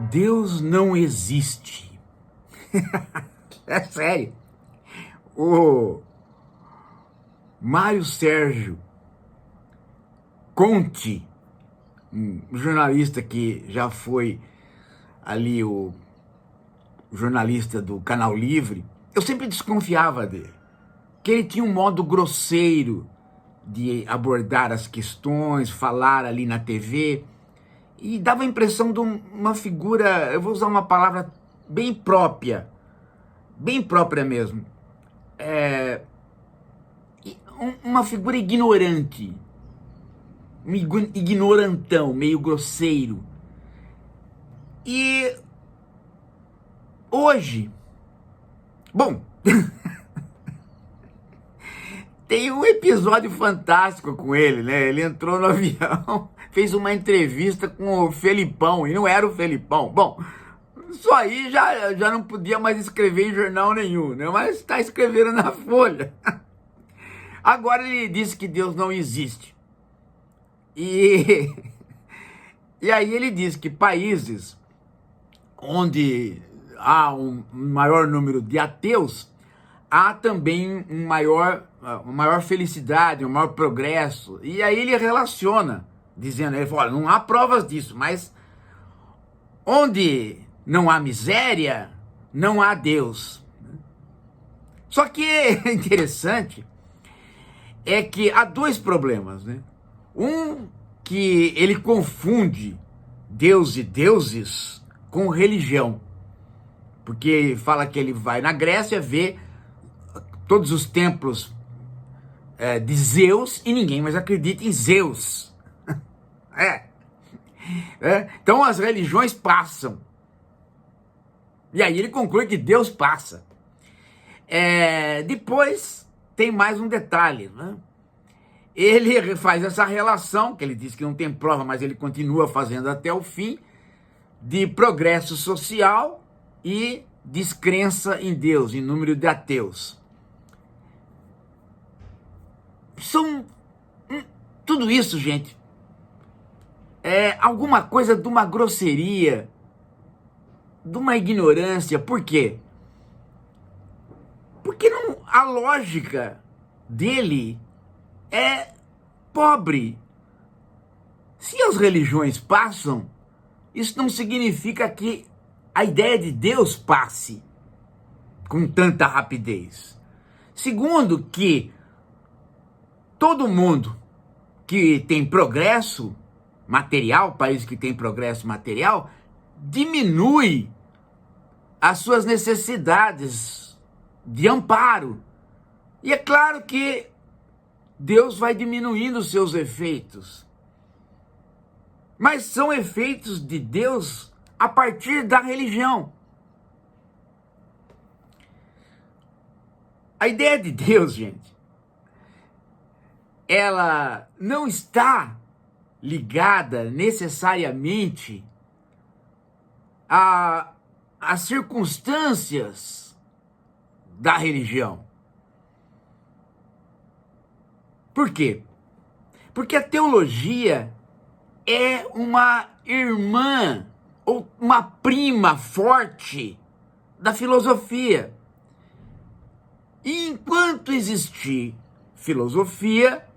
Deus não existe. É sério. O Mário Sérgio Conte, um jornalista que já foi ali o jornalista do Canal Livre, eu sempre desconfiava dele, que ele tinha um modo grosseiro de abordar as questões, falar ali na TV, e dava a impressão de uma figura, eu vou usar uma palavra bem própria mesmo, uma figura ignorante, um ignorantão, meio grosseiro. E hoje, bom, tem um episódio fantástico com ele, né? Ele entrou no avião, fez uma entrevista com o Felipão, e não era o Felipão. Bom, isso aí já não podia mais escrever em jornal nenhum, né? Mas está escrevendo na Folha. Agora ele disse que Deus não existe. E aí ele diz que países onde há um maior número de ateus, há também uma maior felicidade, um maior progresso. E aí ele relaciona, dizendo, ele fala, olha, não há provas disso, mas onde não há miséria, não há Deus. Só que é interessante é que há dois problemas, né? Um, que ele confunde Deus e deuses com religião. Porque fala que ele vai na Grécia ver todos os templos de Zeus e ninguém mais acredita em Zeus. Então as religiões passam. E aí ele conclui que Deus passa. Depois tem mais um detalhe, né? Ele faz essa relação, que ele diz que não tem prova, mas ele continua fazendo até o fim, de progresso social e descrença em Deus, em número de ateus. Tudo isso, gente, é alguma coisa de uma grosseria, de uma ignorância. Por quê? Porque a lógica dele é pobre. Se as religiões passam, isso não significa que a ideia de Deus passe com tanta rapidez. Segundo, que todo mundo que tem progresso material, país que tem progresso material, diminui as suas necessidades de amparo. E é claro que Deus vai diminuindo os seus efeitos. Mas são efeitos de Deus a partir da religião. A ideia de Deus, gente, ela não está ligada necessariamente às circunstâncias da religião. Por quê? Porque a teologia é uma irmã ou uma prima forte da filosofia. E enquanto existir filosofia,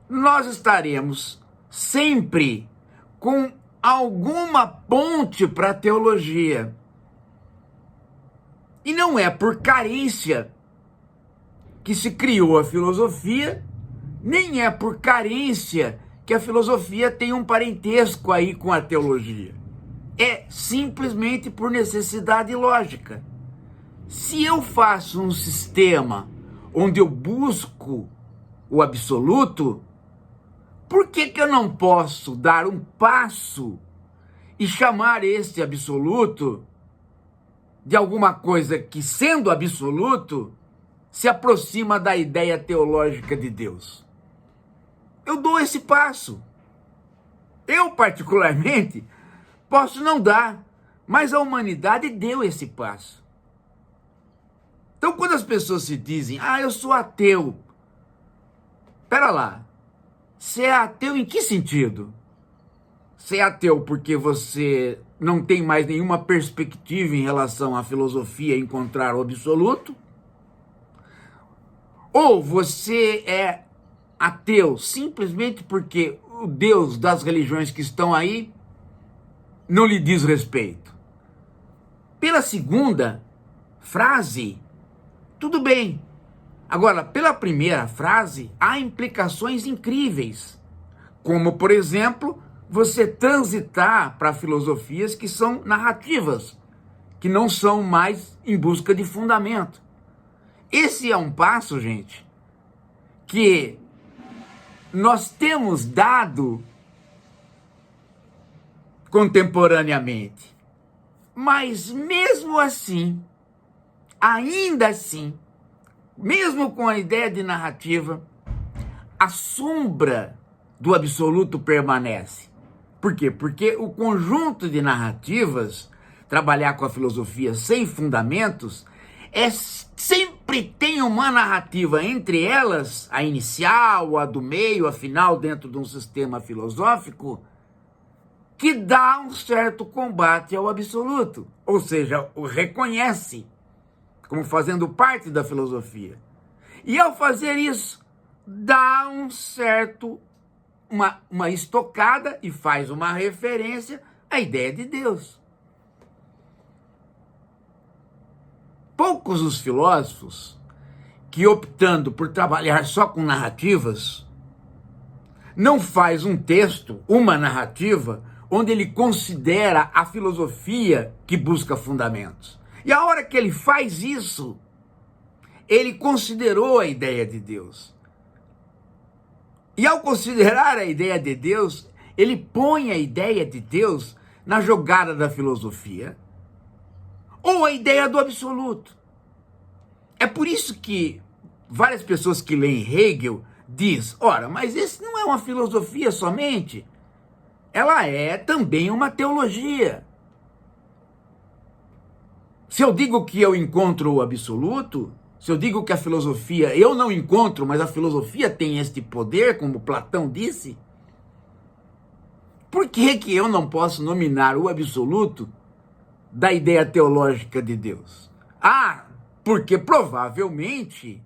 nós estaremos sempre com alguma ponte para a teologia. E não é por carência que se criou a filosofia, nem é por carência que a filosofia tem um parentesco aí com a teologia. É simplesmente por necessidade lógica. Se eu faço um sistema onde eu busco o absoluto, por que eu não posso dar um passo e chamar esse absoluto de alguma coisa que, sendo absoluto, se aproxima da ideia teológica de Deus? Eu dou esse passo. Eu, particularmente, posso não dar, mas a humanidade deu esse passo. Então, quando as pessoas se dizem, eu sou ateu, pera lá, você é ateu em que sentido? Você é ateu porque você não tem mais nenhuma perspectiva em relação à filosofia encontrar o absoluto, ou você é ateu simplesmente porque o Deus das religiões que estão aí não lhe diz respeito. Pela segunda frase, tudo bem. Agora, pela primeira frase, há implicações incríveis, como, por exemplo, você transitar para filosofias que são narrativas, que não são mais em busca de fundamento. Esse é um passo, gente, que nós temos dado contemporaneamente. Mas mesmo assim, ainda assim, mesmo com a ideia de narrativa, a sombra do absoluto permanece. Por quê? Porque o conjunto de narrativas, trabalhar com a filosofia sem fundamentos, sempre tem uma narrativa entre elas, a inicial, a do meio, a final, dentro de um sistema filosófico, que dá um certo combate ao absoluto, ou seja, o reconhece como fazendo parte da filosofia. E ao fazer isso, dá uma estocada e faz uma referência à ideia de Deus. Poucos os filósofos que, optando por trabalhar só com narrativas, não faz um texto, uma narrativa, onde ele considera a filosofia que busca fundamentos. E a hora que ele faz isso, ele considerou a ideia de Deus. E ao considerar a ideia de Deus, ele põe a ideia de Deus na jogada da filosofia, ou a ideia do absoluto. É por isso que várias pessoas que leem Hegel diz, ora, mas isso não é uma filosofia somente, ela é também uma teologia. Se eu digo que eu encontro o absoluto, se eu digo que a filosofia eu não encontro, mas a filosofia tem este poder, como Platão disse, por que que eu não posso nominar o absoluto da ideia teológica de Deus? Ah, porque provavelmente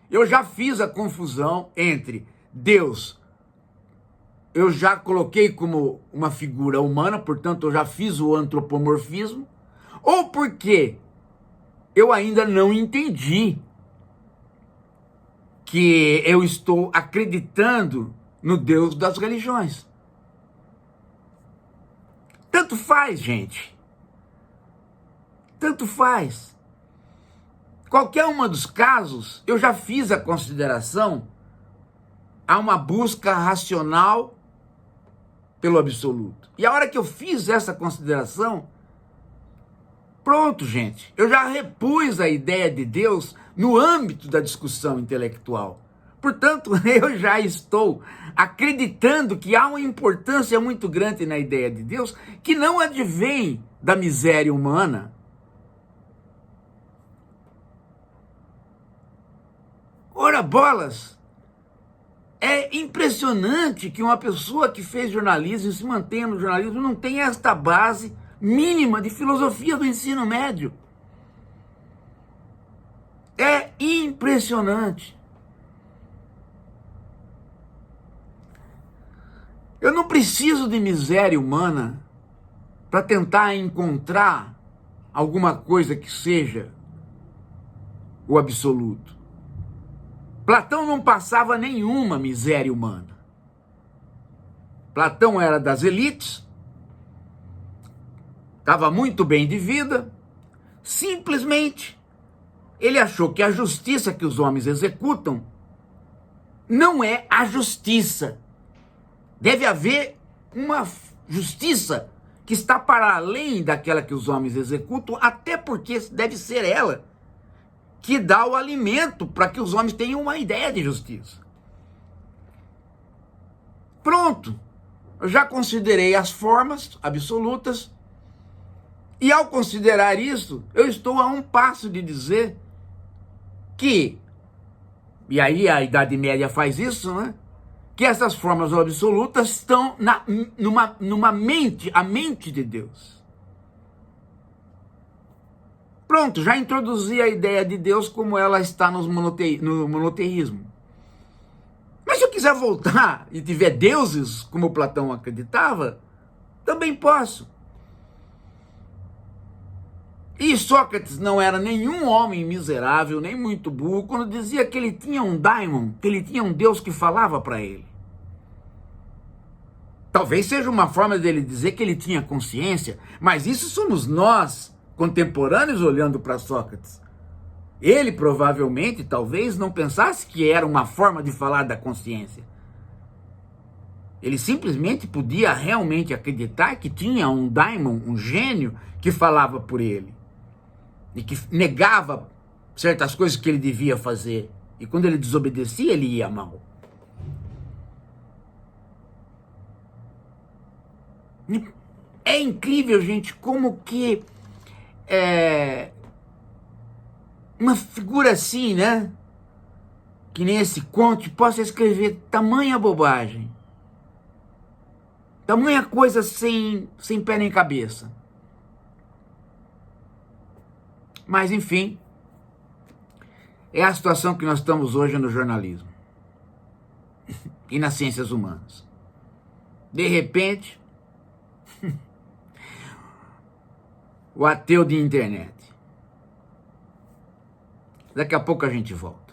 eu já fiz a confusão entre Deus, eu já coloquei como uma figura humana, portanto eu já fiz o antropomorfismo, ou porque eu ainda não entendi que eu estou acreditando no Deus das religiões. Tanto faz, gente. Tanto faz. Qualquer um dos casos, eu já fiz a consideração a uma busca racional pelo absoluto. E a hora que eu fiz essa consideração, pronto, gente, eu já repus a ideia de Deus no âmbito da discussão intelectual. Portanto, eu já estou acreditando que há uma importância muito grande na ideia de Deus que não advém da miséria humana. Ora bolas, é impressionante que uma pessoa que fez jornalismo e se mantém no jornalismo não tenha esta base mínima de filosofia do ensino médio. É impressionante. Eu não preciso de miséria humana para tentar encontrar alguma coisa que seja o absoluto. Platão não passava nenhuma miséria humana. Platão era das elites, estava muito bem de vida, simplesmente ele achou que a justiça que os homens executam não é a justiça. Deve haver uma justiça que está para além daquela que os homens executam, até porque deve ser ela que dá o alimento para que os homens tenham uma ideia de justiça. Pronto, eu já considerei as formas absolutas, e ao considerar isso, eu estou a um passo de dizer que, e aí a Idade Média faz isso, né? que essas formas absolutas estão numa mente, a mente de Deus. Pronto, já introduzi a ideia de Deus como ela está no monoteísmo. Mas se eu quiser voltar e tiver deuses, como Platão acreditava, também posso. E Sócrates não era nenhum homem miserável, nem muito burro, quando dizia que ele tinha um daimon, que ele tinha um Deus que falava para ele. Talvez seja uma forma dele dizer que ele tinha consciência, mas isso somos nós, contemporâneos, olhando para Sócrates. Ele provavelmente, talvez, não pensasse que era uma forma de falar da consciência. Ele simplesmente podia realmente acreditar que tinha um daimon, um gênio, que falava por ele. E que negava certas coisas que ele devia fazer. E quando ele desobedecia, ele ia mal. É incrível, gente, como que uma figura assim, né? Que nem esse Conte possa escrever tamanha bobagem. Tamanha coisa sem pé nem cabeça. Mas, enfim, é a situação que nós estamos hoje no jornalismo e nas ciências humanas. De repente, o ateu de internet. Daqui a pouco a gente volta.